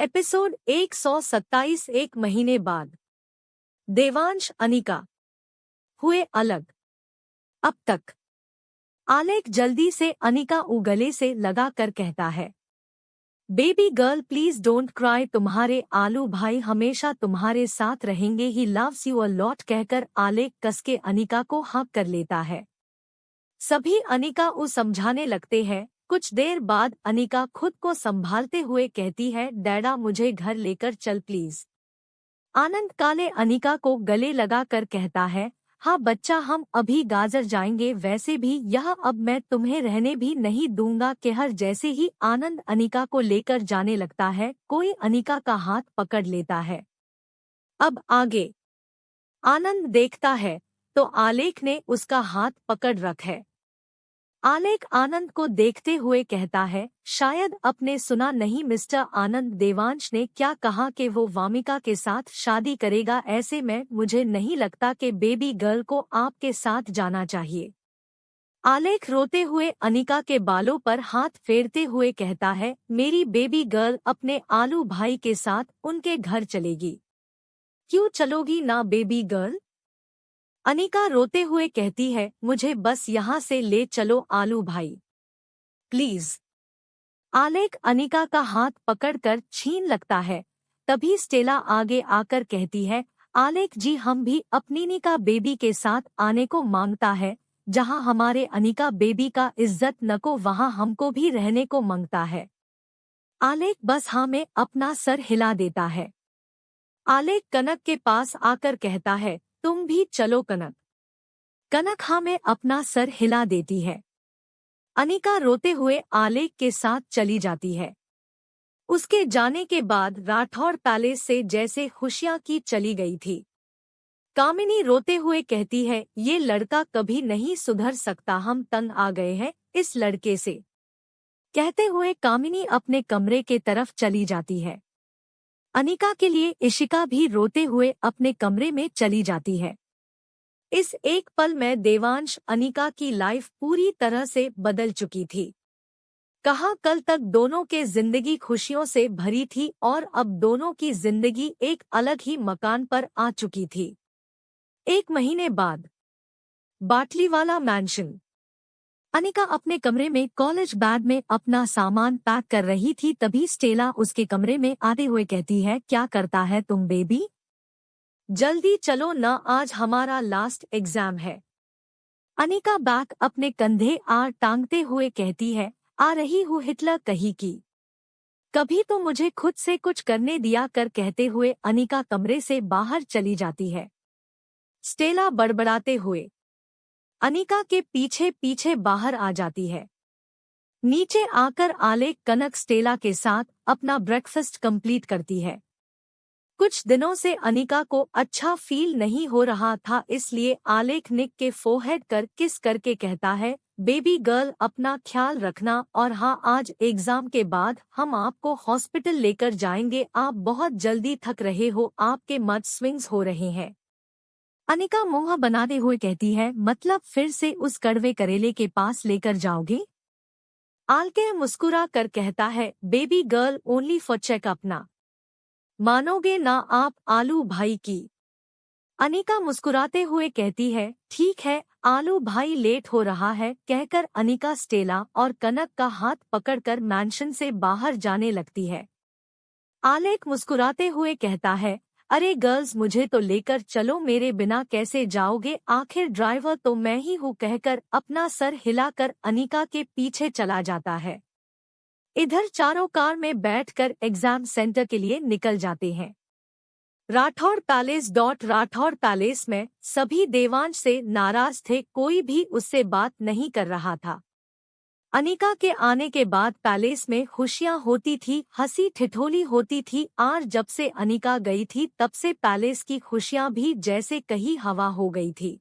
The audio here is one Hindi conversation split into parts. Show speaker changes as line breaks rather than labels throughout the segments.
एपिसोड 127। एक महीने बाद देवांश अनिका हुए अलग। अब तक आलेख जल्दी से अनिका को गले से लगा कर कहता है, baby girl please don't cry, तुम्हारे आलू भाई हमेशा तुम्हारे साथ रहेंगे, he loves you a lot कहकर आलेख कसके अनिका को हक कर लेता है। सभी अनिका को समझाने लगते हैं। कुछ देर बाद अनिका खुद को संभालते हुए कहती है, डैडा मुझे घर लेकर चल प्लीज। आनंद काले अनिका को गले लगा कर कहता है, हाँ बच्चा हम अभी गाजर जाएंगे, वैसे भी यह अब मैं तुम्हें रहने भी नहीं दूंगा। कहर जैसे ही आनंद अनिका को लेकर जाने लगता है, कोई अनिका का हाथ पकड़ लेता है। अब आगे आनंद देखता है तो आलेख ने उसका हाथ पकड़ रखा है। आलेख आनंद को देखते हुए कहता है, शायद आपने सुना नहीं मिस्टर आनंद, देवांश ने क्या कहा कि वो वामिका के साथ शादी करेगा। ऐसे में मुझे नहीं लगता कि बेबी गर्ल को आपके साथ जाना चाहिए। आलेख रोते हुए अनिका के बालों पर हाथ फेरते हुए कहता है, मेरी बेबी गर्ल अपने आलू भाई के साथ उनके घर चलेगी। क्यों चलोगी ना बेबी गर्ल? अनिका रोते हुए कहती है, मुझे बस यहाँ से ले चलो आलू भाई प्लीज। आलेख अनिका का हाथ पकड़कर छीन लगता है। तभी स्टेला आगे आकर कहती है, आलेख जी हम भी अपनी अनिका बेबी के साथ आने को मांगता है। जहाँ हमारे अनिका बेबी का इज्जत न को वहाँ हमको भी रहने को मांगता है। आलेख बस हाँ में अपना सर हिला देता है। आलेख कनक के पास आकर कहता है, तुम भी चलो कनक। कनक हाँ में अपना सर हिला देती है। अनिका रोते हुए आलेख के साथ चली जाती है। उसके जाने के बाद राठौड़ पैलेस से जैसे खुशियां की चली गई थी। कामिनी रोते हुए कहती है, ये लड़का कभी नहीं सुधर सकता, हम तंग आ गए हैं इस लड़के से। कहते हुए कामिनी अपने कमरे के तरफ चली जाती है। अनिका के लिए इशिका भी रोते हुए अपने कमरे में चली जाती है। इस एक पल में देवांश अनिका की लाइफ पूरी तरह से बदल चुकी थी। कहाँ कल तक दोनों के जिंदगी खुशियों से भरी थी और अब दोनों की जिंदगी एक अलग ही मकान पर आ चुकी थी। एक महीने बाद बाटलीवाला मैंशन। अनिका अपने कमरे में कॉलेज बैग में अपना सामान पैक कर रही थी। तभी स्टेला उसके कमरे में आते हुए कहती है, क्या करता है तुम बेबी? जल्दी चलो ना, आज हमारा लास्ट एग्जाम है। अनिका बैग अपने कंधे आ टांगते हुए कहती है, आ रही हूँ हिटलर कहीं की। कभी तो मुझे खुद से कुछ करने दिया कर कहते हुए अनिका कमरे से बाहर चली जाती है। स्टेला बड़बड़ाते हुए अनिका के पीछे पीछे बाहर आ जाती है। नीचे आकर आलेख कनक स्टेला के साथ अपना ब्रेकफास्ट कंप्लीट करती है। कुछ दिनों से अनिका को अच्छा फील नहीं हो रहा था, इसलिए आलेख निक के फोरहेड कर किस करके कहता है, बेबी गर्ल अपना ख्याल रखना, और हाँ आज एग्जाम के बाद हम आपको हॉस्पिटल लेकर जाएंगे। आप बहुत जल्दी थक रहे हो, आपके मड स्विंग्स हो रहे हैं। अनिका मुंह बनाते हुए कहती है, मतलब फिर से उस कड़वे करेले के पास लेकर जाओगे? आलके मुस्कुरा कर कहता है, baby girl only for checkup ना। मानोगे ना आप आलू भाई की? अनिका मुस्कुराते हुए कहती है, ठीक है आलू भाई लेट हो रहा है। कहकर अनिका स्टेला और कनक का हाथ पकड़कर मैंशन से बाहर जाने लगती है। आलेख मुस्कुराते हुए कहता है, अरे गर्ल्स मुझे तो लेकर चलो, मेरे बिना कैसे जाओगे, आखिर ड्राइवर तो मैं ही हूँ। कहकर अपना सर हिलाकर अनिका के पीछे चला जाता है। इधर चारों कार में बैठकर एग्जाम सेंटर के लिए निकल जाते हैं। राठौड़ पैलेस में सभी देवांश से नाराज थे, कोई भी उससे बात नहीं कर रहा था। अनिका के आने के बाद पैलेस में खुशियां होती थी, हंसी ठिठोली होती थी, और जब से अनिका गई थी तब से पैलेस की खुशियां भी जैसे कहीं हवा हो गई थी।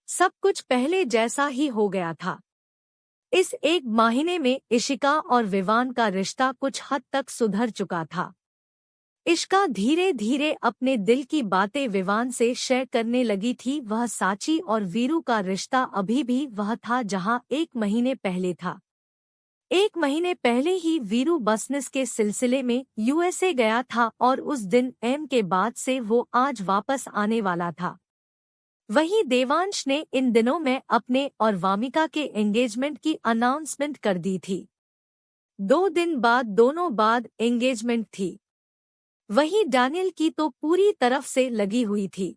सब कुछ पहले जैसा ही हो गया था। इस एक महीने में इशिका और विवान का रिश्ता कुछ हद तक सुधर चुका था। इशिका धीरे धीरे अपने दिल की बातें विवान से शेयर करने लगी थी। वह साची और वीरू का रिश्ता अभी भी वह था जहां एक महीने पहले था। 1 महीने पहले ही वीरू बिजनेस के सिलसिले में यूएसए गया था और उस दिन एम के बाद से वो आज वापस आने वाला था। वहीं देवांश ने इन दिनों में अपने और वामिका के एंगेजमेंट की अनाउंसमेंट कर दी थी। 2 दिन बाद दोनों बाद एंगेजमेंट थी। वहीं डैनियल की तो पूरी तरफ से लगी हुई थी।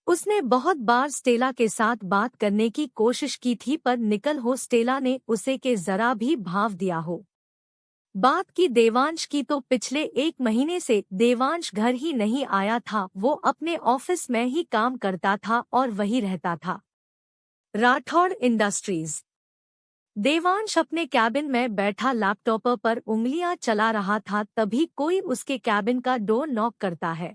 उसने बहुत बार स्टेला के साथ बात करने की कोशिश की थी पर निकल हो स्टेला ने उसे के जरा भी भाव दिया हो। बात की देवांश की तो पिछले 1 महीने से देवांश घर ही नहीं आया था। वो अपने ऑफिस में ही काम करता था और वही रहता था। राठौड़ इंडस्ट्रीज। देवांश अपने कैबिन में बैठा लैपटॉप पर उंगलियां चला रहा था, तभी कोई उसके कैबिन का डोर नॉक करता है।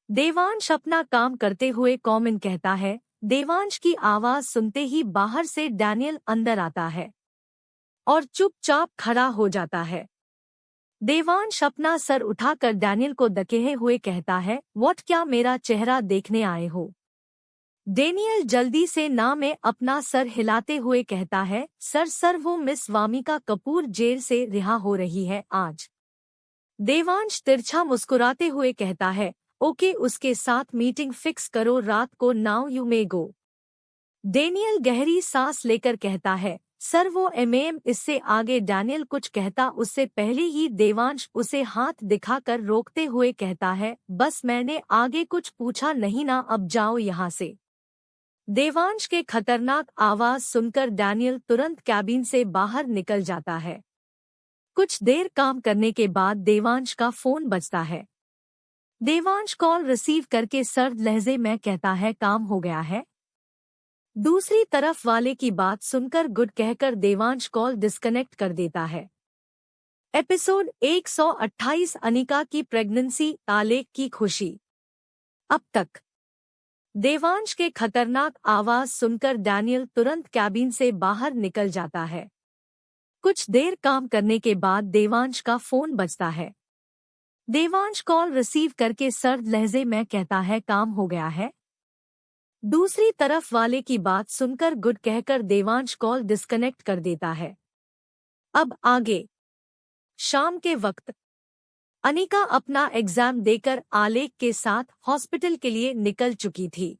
देवांश अपना काम करते हुए कॉमन कहता है। देवांश की आवाज सुनते ही बाहर से डैनियल अंदर आता है और चुपचाप खड़ा हो जाता है। देवांश अपना सर उठाकर डैनियल को दकेहे हुए कहता है, व्हाट, क्या मेरा चेहरा देखने आए हो? डैनियल जल्दी से ना में अपना सर हिलाते हुए कहता है, सर वो मिस वामिका कपूर जेल से रिहा हो रही है आज। देवांश तिरछा मुस्कुराते हुए कहता है, ओके, उसके साथ मीटिंग फिक्स करो रात को, now you may go. Daniel गहरी सांस लेकर कहता है, सर वो एमएम। इससे आगे डैनियल कुछ कहता उससे पहले ही देवांश उसे हाथ दिखाकर रोकते हुए कहता है, बस मैंने आगे कुछ पूछा नहीं ना, अब जाओ यहाँ से। देवांश के खतरनाक आवाज सुनकर डैनियल तुरंत कैबिन से बाहर निकल जाता है। कुछ देर काम करने के बाद देवांश का फोन बजता है। देवांश कॉल रिसीव करके सर्द लहजे में कहता है, काम हो गया है। दूसरी तरफ वाले की बात सुनकर गुड कहकर देवांश कॉल डिस्कनेक्ट कर देता है। एपिसोड 128 अनिका की प्रेगनेंसी, आलेख की खुशी। अब तक। देवांश के खतरनाक आवाज सुनकर डैनियल तुरंत कैबिन से बाहर निकल जाता है। कुछ देर काम करने के बाद देवांश का फोन बजता है। देवांश कॉल रिसीव करके सर्द लहजे में कहता है, काम हो गया है। दूसरी तरफ वाले की बात सुनकर गुड कहकर देवांश कॉल डिस्कनेक्ट कर देता है। अब आगे। शाम के वक्त अनिका अपना एग्जाम देकर आलेख के साथ हॉस्पिटल के लिए निकल चुकी थी।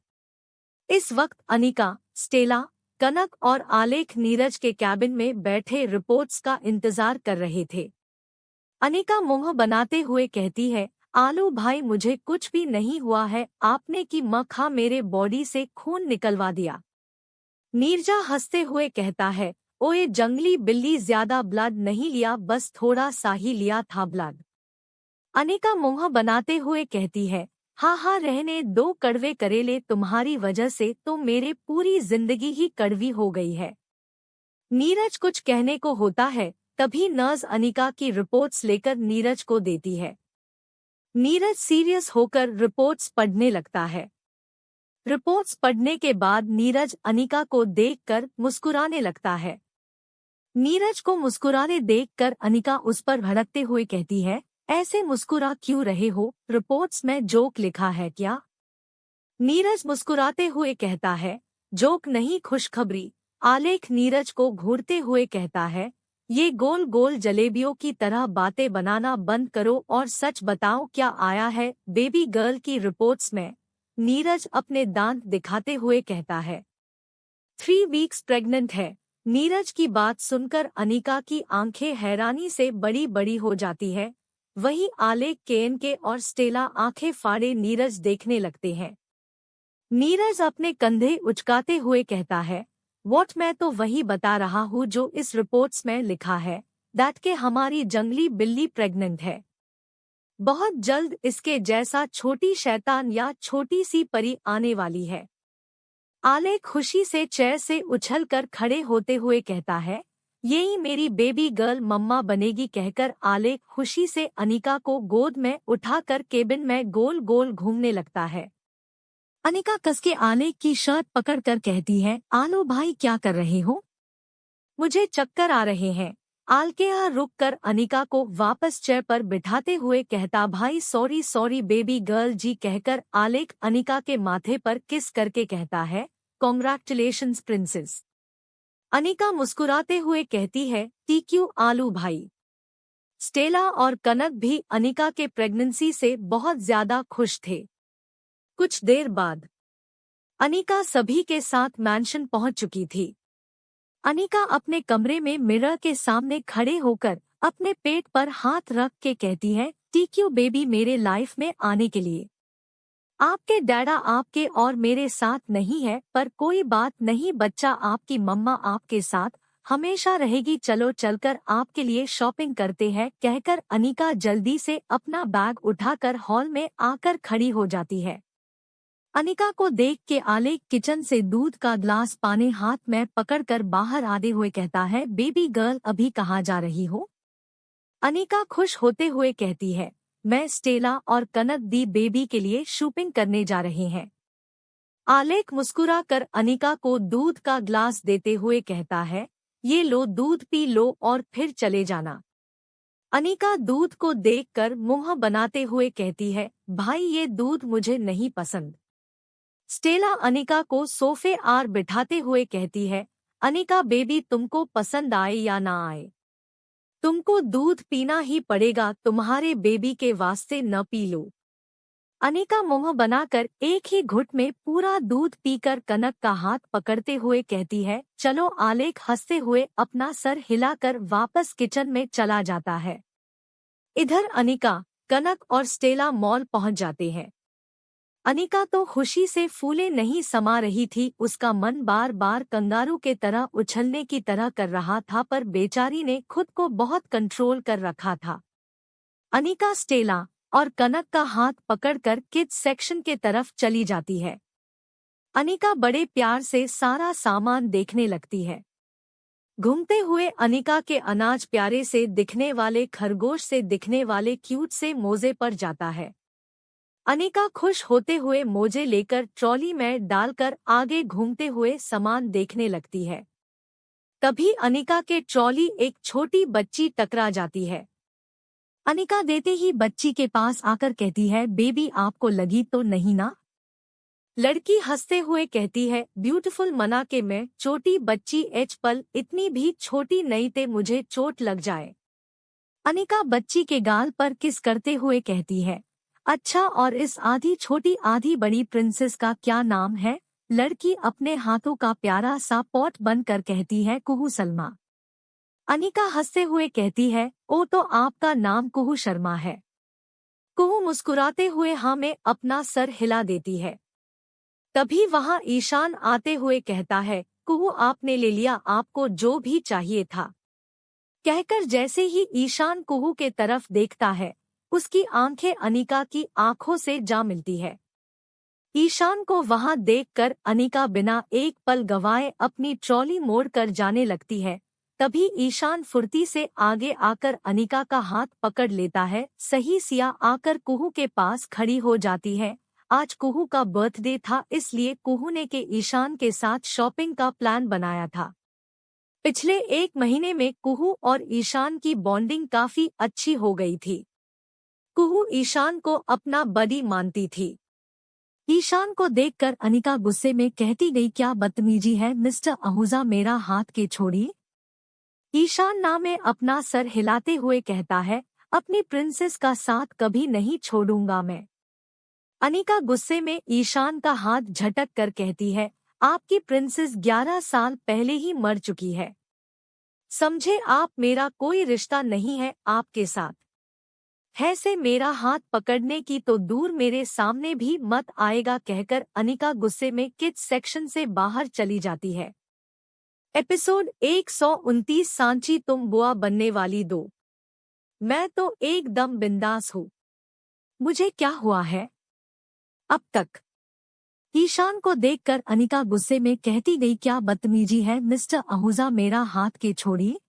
इस वक्त अनिका, स्टेला, कनक और आलेख नीरज के कैबिन में बैठे रिपोर्ट्स का इंतजार कर रहे थे। अनिका मुंह बनाते हुए कहती है, आलू भाई, मुझे कुछ भी नहीं हुआ है, आपने की मखा मेरे बॉडी से खून निकलवा दिया। नीरजा हंसते हुए कहता है, ओए जंगली बिल्ली, ज्यादा ब्लड नहीं लिया, बस थोड़ा सा ही लिया था ब्लड। अनिका मुंह बनाते हुए कहती है, हाँ रहने दो कड़वे करेले, तुम्हारी वजह से तो मेरे पूरी जिंदगी ही कड़वी हो गई है। नीरज कुछ कहने को होता है, तभी नर्स अनिका की रिपोर्ट्स लेकर नीरज को देती है। नीरज सीरियस होकर रिपोर्ट्स पढ़ने लगता है। रिपोर्ट्स पढ़ने के बाद नीरज अनिका को देखकर मुस्कुराने लगता है। नीरज को मुस्कुराने देखकर अनिका उस पर भड़कते हुए कहती है, ऐसे मुस्कुरा क्यों रहे हो, रिपोर्ट्स में जोक लिखा है क्या? नीरज मुस्कुराते हुए कहता है, जोक नहीं, खुशखबरी। आलेख नीरज को घूरते हुए कहता है, ये गोल गोल जलेबियों की तरह बातें बनाना बंद करो और सच बताओ, क्या आया है बेबी गर्ल की रिपोर्ट्स में? नीरज अपने दांत दिखाते हुए कहता है, 3 वीक्स प्रेग्नेंट है। नीरज की बात सुनकर अनिका की आंखें हैरानी से बड़ी बड़ी हो जाती है। वहीं आलेख, केएनके और स्टेला आंखें फाड़े नीरज देखने लगते हैं। नीरज अपने कंधे उचकाते हुए कहता है, व्हाट, मैं तो वही बता रहा हूँ जो इस रिपोर्ट्स में लिखा है, दैट के हमारी जंगली बिल्ली प्रेग्नेंट है। बहुत जल्द इसके जैसा छोटी शैतान या छोटी सी परी आने वाली है। आलेख खुशी से चेयर से उछलकर खड़े होते हुए कहता है, यही मेरी बेबी गर्ल मम्मा बनेगी। कहकर आलेख खुशी से अनिका को गोद में उठाकर केबिन में गोल गोल घूमने लगता है। अनिका कसके आलेख की शर्ट पकड़कर कहती है, आलो भाई, क्या कर रहे हो? मुझे चक्कर आ रहे हैं। आलकेहा रुककर अनिका को वापस चेयर पर बिठाते हुए कहता, भाई सॉरी बेबी गर्ल जी। कहकर आलेख अनिका के माथे पर किस करके कहता है, कॉन्ग्रेचुलेशंस प्रिंसेस। अनिका मुस्कुराते हुए कहती है, टीक्यू आलू भाई। स्टेला और कनक भी अनिका के प्रेगनेंसी से बहुत ज्यादा खुश थे। कुछ देर बाद अनिका सभी के साथ मैंशन पहुंच चुकी थी। अनिका अपने कमरे में मिरर के सामने खड़े होकर अपने पेट पर हाथ रख के कहती है, टीक्यू बेबी मेरे लाइफ में आने के लिए। आपके डैडा आपके और मेरे साथ नहीं है, पर कोई बात नहीं बच्चा, आपकी मम्मा आपके साथ हमेशा रहेगी। चलो चलकर आपके लिए शॉपिंग करते हैं, कहकर अनिका जल्दी से अपना बैग उठाकर हॉल में आकर खड़ी हो जाती है। अनिका को देख के आलेख किचन से दूध का ग्लास पाने हाथ में पकड़कर बाहर आते हुए कहता है, बेबी गर्ल अभी कहाँ जा रही हो? अनिका खुश होते हुए कहती है, मैं स्टेला और कनक दी बेबी के लिए शॉपिंग करने जा रहे हैं। आलेख मुस्कुरा कर अनिका को दूध का ग्लास देते हुए कहता है, ये लो दूध पी लो और फिर चले जाना। अनिका दूध को देखकर मुंह बनाते हुए कहती है, भाई ये दूध मुझे नहीं पसंद। स्टेला अनिका को सोफे आर बिठाते हुए कहती है, अनिका बेबी तुमको पसंद आए या ना आए, तुमको दूध पीना ही पड़ेगा, तुम्हारे बेबी के वास्ते न पी लो। अनिका मुंह बनाकर एक ही घुट में पूरा दूध पीकर कनक का हाथ पकड़ते हुए कहती है, चलो। आलेख हंसते हुए अपना सर हिलाकर वापस किचन में चला जाता है। इधर अनिका, कनक और स्टेला मॉल पहुंच जाते हैं। अनिका तो खुशी से फूले नहीं समा रही थी, उसका मन बार बार कंगारू के तरह उछलने की तरह कर रहा था, पर बेचारी ने खुद को बहुत कंट्रोल कर रखा था। अनिका स्टेला और कनक का हाथ पकड़कर किड्स सेक्शन के तरफ चली जाती है। अनिका बड़े प्यार से सारा सामान देखने लगती है। घूमते हुए अनिका के अनाज प्यारे से दिखने वाले खरगोश से दिखने वाले क्यूट से मोजे पर जाता है। अनिका खुश होते हुए मोजे लेकर ट्रॉली में डालकर आगे घूमते हुए सामान देखने लगती है। तभी अनिका के ट्रॉली एक छोटी बच्ची टकरा जाती है। अनिका देते ही बच्ची के पास आकर कहती है, बेबी आपको लगी तो नहीं ना? लड़की हंसते हुए कहती है, ब्यूटीफुल मना के मैं छोटी बच्ची एच पल इतनी भी छोटी नहीं थे मुझे चोट लग जाए। अनिका बच्ची के गाल पर किस करते हुए कहती है, अच्छा और इस आधी छोटी आधी बड़ी प्रिंसेस का क्या नाम है? लड़की अपने हाथों का प्यारा सा पॉट बनकर कहती है, कुहू सलमा। अनिका हंसते हुए कहती है, ओ तो आपका नाम कुहू शर्मा है। कुहू मुस्कुराते हुए हाँ में अपना सर हिला देती है। तभी वहां ईशान आते हुए कहता है, कुहू आपने ले लिया आपको जो भी चाहिए था। कहकर जैसे ही ईशान कुहू के तरफ देखता है, उसकी आंखें अनिका की आंखों से जा मिलती है। ईशान को वहां देखकर अनिका बिना एक पल गवाए अपनी ट्रॉली मोड़कर जाने लगती है। तभी ईशान फुर्ती से आगे आकर अनिका का हाथ पकड़ लेता है। सही सिया आकर कुहू के पास खड़ी हो जाती है। आज कुहू का बर्थडे था, इसलिए कुहू ने के ईशान के साथ शॉपिंग का प्लान बनाया था। पिछले 1 महीने में कुहू और ईशान की बॉन्डिंग काफी अच्छी हो गई थी। कुहू ईशान को अपना बडी मानती थी। ईशान को देखकर अनिका गुस्से में कहती गई, क्या बदतमीजी है मिस्टर आहूजा, मेरा हाथ के छोड़िए। ईशान ना में अपना सर हिलाते हुए कहता है, अपनी प्रिंसेस का साथ कभी नहीं छोड़ूंगा मैं। अनिका गुस्से में ईशान का हाथ झटक कर कहती है, आपकी प्रिंसेस 11 साल पहले ही मर चुकी है। समझे आप, मेरा कोई रिश्ता नहीं है आपके साथ। है से मेरा हाथ पकड़ने की तो दूर मेरे सामने भी मत आएगा, कहकर अनिका गुस्से में किड्स सेक्शन से बाहर चली जाती है। एपिसोड 129 सांची तुम बुआ बनने वाली 2। मैं तो एकदम बिंदास हूँ, मुझे क्या हुआ है अब तक? ईशान को देखकर अनिका गुस्से में कहती गई, क्या बदतमीजी है मिस्टर आहूजा, मेरा हाथ के छोड़िए।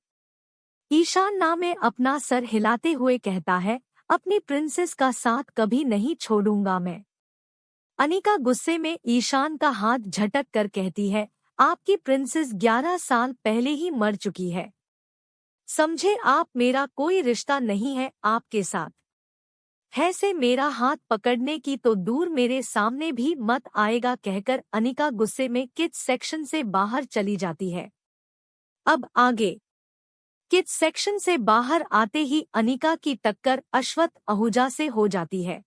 ईशान ना में अपना सर हिलाते हुए कहता है, अपनी प्रिंसेस का साथ कभी नहीं छोड़ूंगा मैं। अनिका गुस्से में ईशान का हाथ झटक कर कहती है, आपकी प्रिंसेस 11 साल पहले ही मर चुकी है। समझे आप, मेरा कोई रिश्ता नहीं है आपके साथ। है से मेरा हाथ पकड़ने की तो दूर मेरे सामने भी मत आएगा, कहकर अनिका गुस्से में किड्स सेक्शन से बाहर चली जाती है। अब आगे। किड्स सेक्शन से बाहर आते ही अनिका की टक्कर अश्वथ आहूजा से हो जाती है।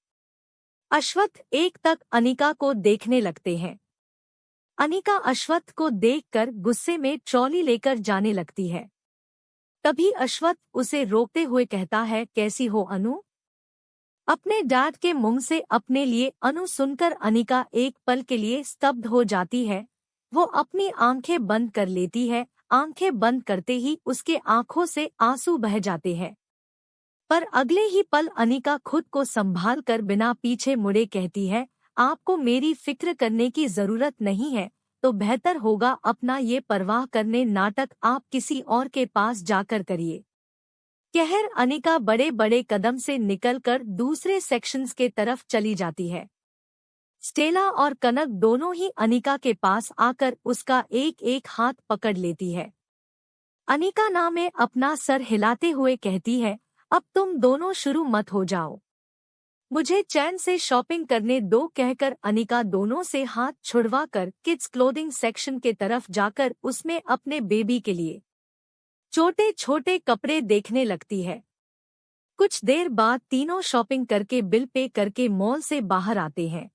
अश्वथ एक तक अनिका को देखने लगते हैं। अनिका अश्वथ को देखकर गुस्से में ट्रॉली लेकर जाने लगती है। तभी अश्वथ उसे रोकते हुए कहता है, कैसी हो अनु? अपने डैड के मुंह से अपने लिए अनु सुनकर अनिका एक पल के लिए स्तब्ध हो जाती है। वो अपनी आंखें बंद कर लेती है। आंखें बंद करते ही उसके आंखों से आंसू बह जाते हैं। पर अगले ही पल अनिका खुद को संभाल कर बिना पीछे मुड़े कहती है, आपको मेरी फिक्र करने की जरूरत नहीं है, तो बेहतर होगा अपना ये परवाह करने नाटक आप किसी और के पास जाकर करिए। कहर अनिका बड़े बड़े कदम से निकलकर दूसरे सेक्शंस के तरफ चली जाती है। स्टेला और कनक दोनों ही अनिका के पास आकर उसका एक एक हाथ पकड़ लेती है। अनिका ना में अपना सर हिलाते हुए कहती है, अब तुम दोनों शुरू मत हो जाओ, मुझे चैन से शॉपिंग करने दो। कहकर अनिका दोनों से हाथ छुड़वाकर किड्स क्लोथिंग सेक्शन के तरफ जाकर उसमें अपने बेबी के लिए छोटे छोटे कपड़े देखने लगती है। कुछ देर बाद तीनों शॉपिंग करके बिल पे करके मॉल से बाहर आते हैं।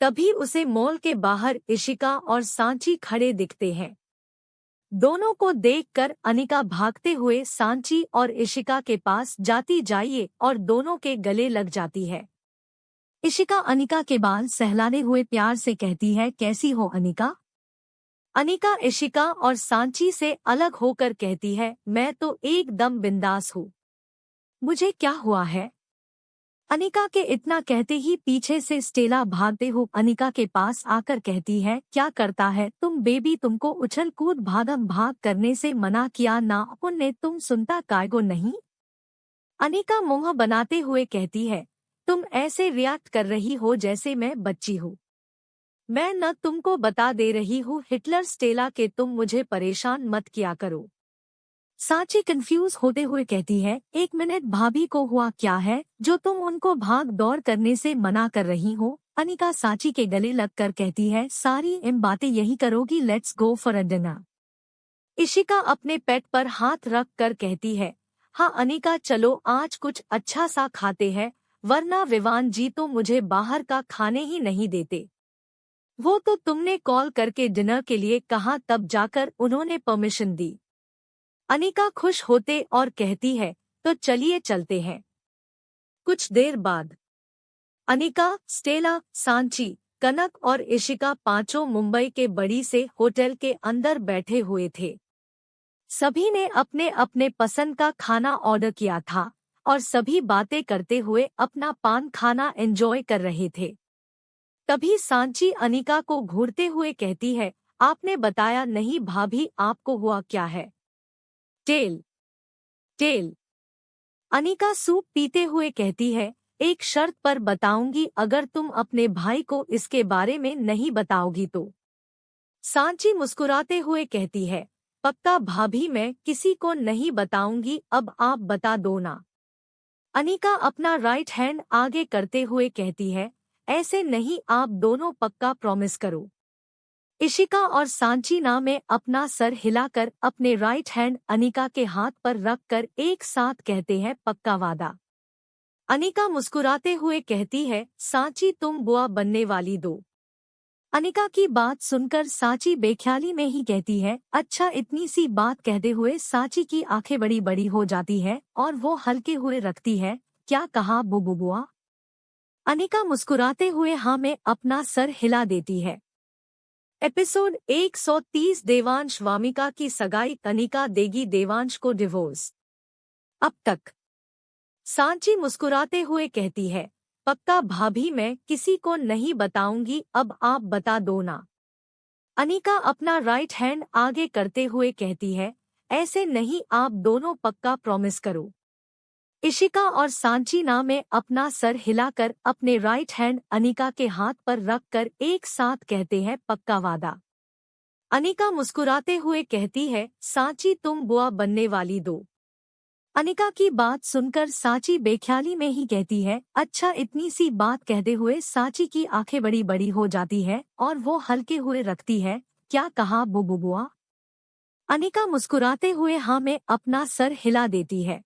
तभी उसे मॉल के बाहर इशिका और सांची खड़े दिखते हैं। दोनों को देखकर अनिका भागते हुए सांची और इशिका के पास जाती जाइए और दोनों के गले लग जाती है। इशिका अनिका के बाल सहलाने हुए प्यार से कहती है, कैसी हो अनिका? अनिका इशिका और सांची से अलग होकर कहती है, मैं तो एकदम बिंदास हूँ। मुझे क्या हुआ है? अनिका के इतना कहते ही पीछे से स्टेला भागते हुए अनिका के पास आकर कहती है, क्या करता है तुम बेबी? तुमको उछल कूद भागम भाग करने से मना किया ना उनने, तुम सुनता कायगो नहीं? अनिका मुंह बनाते हुए कहती है, तुम ऐसे रिएक्ट कर रही हो जैसे मैं बच्ची हूँ। मैं न तुमको बता दे रही हूँ हिटलर स्टेला के, तुम मुझे परेशान मत किया करो। सांची कंफ्यूज होते हुए कहती है, एक मिनट भाभी को हुआ क्या है जो तुम उनको भाग दौड़ करने से मना कर रही हो? अनिका सांची के गले लगकर कहती है, सारी इन बातें यही करोगी, let's go for a dinner. Ishika अपने पेट पर हाथ रख कर कहती है, हाँ अनिका चलो आज कुछ अच्छा सा खाते हैं, वरना विवान जी तो मुझे बाहर का खाने ही नहीं देते। वो तो तुमने कॉल करके डिनर के लिए कहा तब जाकर उन्होंने परमिशन दी। अनिका खुश होते और कहती है, तो चलिए चलते हैं। कुछ देर बाद अनिका, स्टेला, सांची, कनक और इशिका पांचों मुंबई के बड़ी से होटल के अंदर बैठे हुए थे। सभी ने अपने अपने पसंद का खाना ऑर्डर किया था और सभी बातें करते हुए अपना पान खाना एंजॉय कर रहे थे। तभी सांची अनिका को घूरते हुए कहती है, आपने बताया नहीं भाभी, आपको हुआ क्या है? Tell tell. अनिका सूप पीते हुए कहती है, एक शर्त पर बताऊंगी, अगर तुम अपने भाई को इसके बारे में नहीं बताओगी तो। सांची मुस्कुराते हुए कहती है, पक्का भाभी, मैं किसी को नहीं बताऊंगी, अब आप बता दो ना। अनिका अपना राइट हैंड आगे करते हुए कहती है, ऐसे नहीं, आप दोनों पक्का प्रॉमिस करो। इशिका और सांची ना में अपना सर हिलाकर अपने राइट हैंड अनिका के हाथ पर रखकर एक साथ कहते हैं, पक्का वादा। अनिका मुस्कुराते हुए कहती है, सांची तुम बुआ बनने वाली दो। अनिका की बात सुनकर सांची बेख्याली में ही कहती है, अच्छा। इतनी सी बात कहते हुए सांची की आंखें बड़ी बड़ी हो जाती है और वो हल्के हुए रखती है, क्या कहा बुबु बुआ? अनिका मुस्कुराते हुए हाँ में अपना सर हिला देती है। एपिसोड 130। देवांश वामिका की सगाई, अनिका देगी देवांश को डिवोर्स। अब तक सांची मुस्कुराते हुए कहती है, पक्का भाभी, मैं किसी को नहीं बताऊंगी, अब आप बता दो ना। अनिका अपना राइट हैंड आगे करते हुए कहती है, ऐसे नहीं, आप दोनों पक्का प्रॉमिस करो। इशिका और सांची ना में अपना सर हिलाकर अपने राइट हैंड अनिका के हाथ पर रखकर एक साथ कहते हैं, पक्का वादा। अनिका मुस्कुराते हुए कहती है, सांची तुम बुआ बनने वाली दो। अनिका की बात सुनकर सांची बेख्याली में ही कहती है, अच्छा। इतनी सी बात कहते हुए सांची की आंखें बड़ी बड़ी हो जाती है और वो हल्के हुए रखती है, क्या कहा बुबु बुआ? अनिका मुस्कुराते हुए हाँ में अपना सर हिला देती है।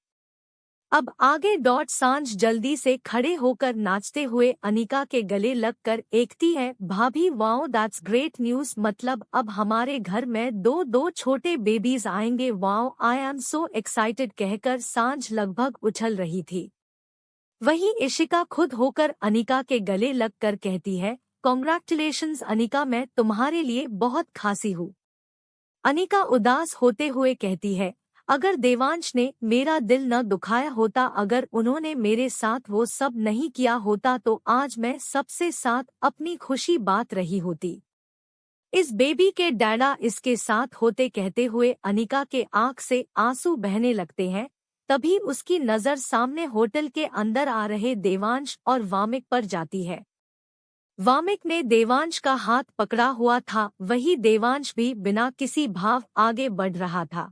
अब आगे सांझ जल्दी से खड़े होकर नाचते हुए अनिका के गले लगकर एकती है, भाभी वाओ दैट्स ग्रेट न्यूज़, मतलब अब हमारे घर में दो दो छोटे बेबीज आएंगे, wow I am so excited कहकर सांझ लगभग उछल रही थी। वहीं इशिका खुद होकर अनिका के गले लगकर कहती है, कॉन्ग्रेचुलेशंस अनिका, मैं तुम्हारे लिए बहुत खासी हूँ। अनिका उदास होते हुए कहती है, अगर देवांश ने मेरा दिल न दुखाया होता, अगर उन्होंने मेरे साथ वो सब नहीं किया होता तो आज मैं सबसे साथ अपनी खुशी बात रही होती। इस बेबी के डैडा इसके साथ होते कहते हुए अनिका के आंख से आंसू बहने लगते हैं। तभी उसकी नज़र सामने होटल के अंदर आ रहे देवांश और वामिक पर जाती है। वामिक ने देवांश का हाथ पकड़ा हुआ था, वही देवांश भी बिना किसी भाव आगे बढ़ रहा था।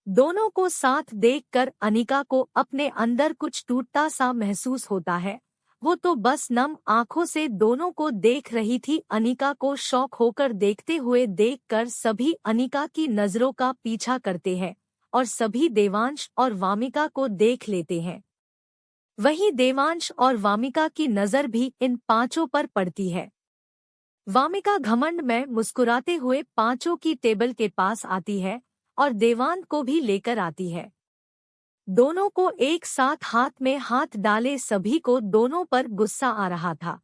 दोनों को साथ देखकर अनिका को अपने अंदर कुछ टूटता सा महसूस होता है। वो तो बस नम आंखों से दोनों को देख रही थी। अनिका को शौक होकर देखते हुए देखकर सभी अनिका की नजरों का पीछा करते हैं और सभी देवांश और वामिका को देख लेते हैं। वहीं देवांश और वामिका की नजर भी इन पांचों पर पड़ती है। वामिका घमंड में मुस्कुराते हुए पांचों की टेबल के पास आती है और देवांत को भी लेकर आती है। दोनों को एक साथ हाथ में हाथ डाले सभी को दोनों पर गुस्सा आ रहा था।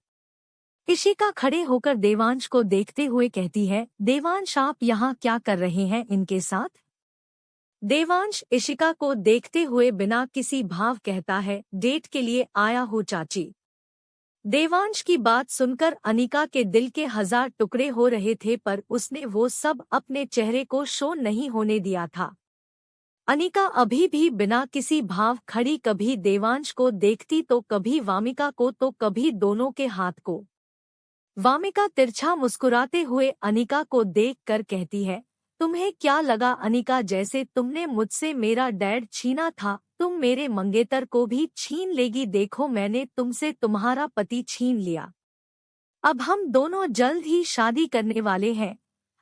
इशिका खड़े होकर देवांश को देखते हुए कहती है, देवांश आप यहाँ क्या कर रहे हैं इनके साथ? देवांश इशिका को देखते हुए बिना किसी भाव कहता है, डेट के लिए आया हूँ चाची। देवांश की बात सुनकर अनिका के दिल के 1000 टुकड़े हो रहे थे, पर उसने वो सब अपने चेहरे को शो नहीं होने दिया था। अनिका अभी भी बिना किसी भाव खड़ी कभी देवांश को देखती तो कभी वामिका को तो कभी दोनों के हाथ को। वामिका तिरछा मुस्कुराते हुए अनिका को देखकर कहती है, तुम्हें क्या लगा अनिका, जैसे तुमने मुझसे मेरा डैड छीना था तुम मेरे मंगेतर को भी छीन लेगी? देखो मैंने तुमसे तुम्हारा पति छीन लिया। अब हम दोनों जल्द ही शादी करने वाले हैं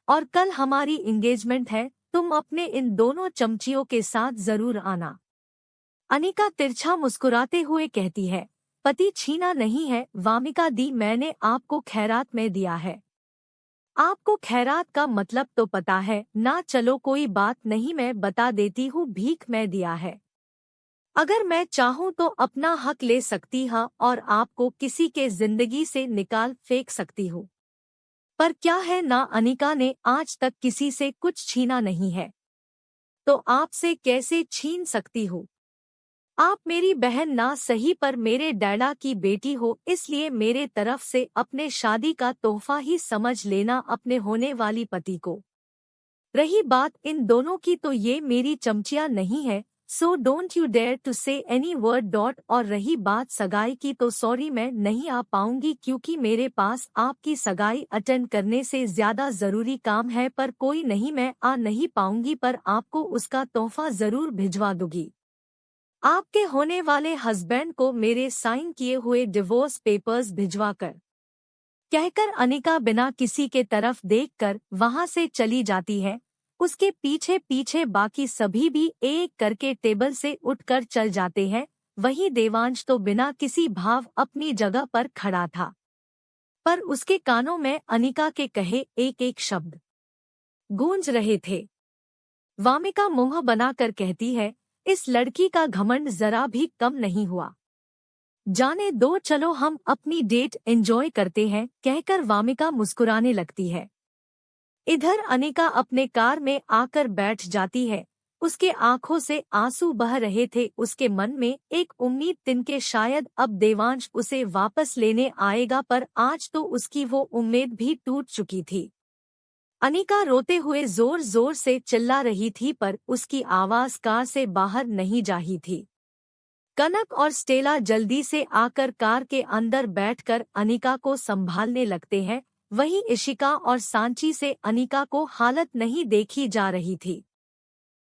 और कल हमारी एंगेजमेंट है। तुम अपने इन दोनों चमचियों के साथ जरूर आना। अनिका तिरछा मुस्कुराते हुए कहती है, पति छीना नहीं है वामिका दी, मैंने आपको खैरात में दिया है। आपको खैरात का मतलब तो पता है ना? चलो कोई बात नहीं, मैं बता देती हूँ, भीख में दिया है। अगर मैं चाहूँ तो अपना हक ले सकती हूँ और आपको किसी के जिंदगी से निकाल फेंक सकती हूँ। पर क्या है ना, अनिका ने आज तक किसी से कुछ छीना नहीं है, तो आपसे कैसे छीन सकती हूँ? आप मेरी बहन ना सही पर मेरे डैडा की बेटी हो, इसलिए मेरे तरफ से अपने शादी का तोहफा ही समझ लेना अपने होने वाली पति को। रही बात इन दोनों की, तो ये मेरी चमचिया नहीं है, so don't you dare to say any word dot. और रही बात सगाई की, तो सॉरी मैं नहीं आ पाऊंगी क्योंकि मेरे पास आपकी सगाई अटेंड करने से ज्यादा जरूरी काम है। पर कोई नहीं, मैं आ नहीं पाऊंगी पर आपको उसका तोहफा जरूर भिजवा दूंगी। आपके होने वाले हस्बैंड को मेरे साइन किए हुए डिवोर्स पेपर्स भिजवाकर। कहकर अनिका बिना किसी के तरफ देखकर वहां से चली जाती है। उसके पीछे पीछे बाकी सभी भी एक करके टेबल से उठकर चल जाते हैं। वहीं देवांश तो बिना किसी भाव अपनी जगह पर खड़ा था, पर उसके कानों में अनिका के कहे एक एक शब्द गूंज रहे थे। वामिका मुंह बनाकर कहती है, इस लड़की का घमंड जरा भी कम नहीं हुआ। जाने दो, चलो हम अपनी डेट एंजॉय करते हैं, कहकर वामिका मुस्कुराने लगती है। इधर अनिका अपने कार में आकर बैठ जाती है। उसके आंखों से आंसू बह रहे थे। उसके मन में एक उम्मीद थी कि शायद अब देवांश उसे वापस लेने आएगा, पर आज तो उसकी वो उम्मीद भी टूट चुकी थी। अनिका रोते हुए जोर जोर से चिल्ला रही थी, पर उसकी आवाज कार से बाहर नहीं जा रही थी। कनक और स्टेला जल्दी से आकर कार के अंदर बैठकर अनिका को संभालने लगते हैं। वहीं इशिका और सांची से अनिका को हालत नहीं देखी जा रही थी।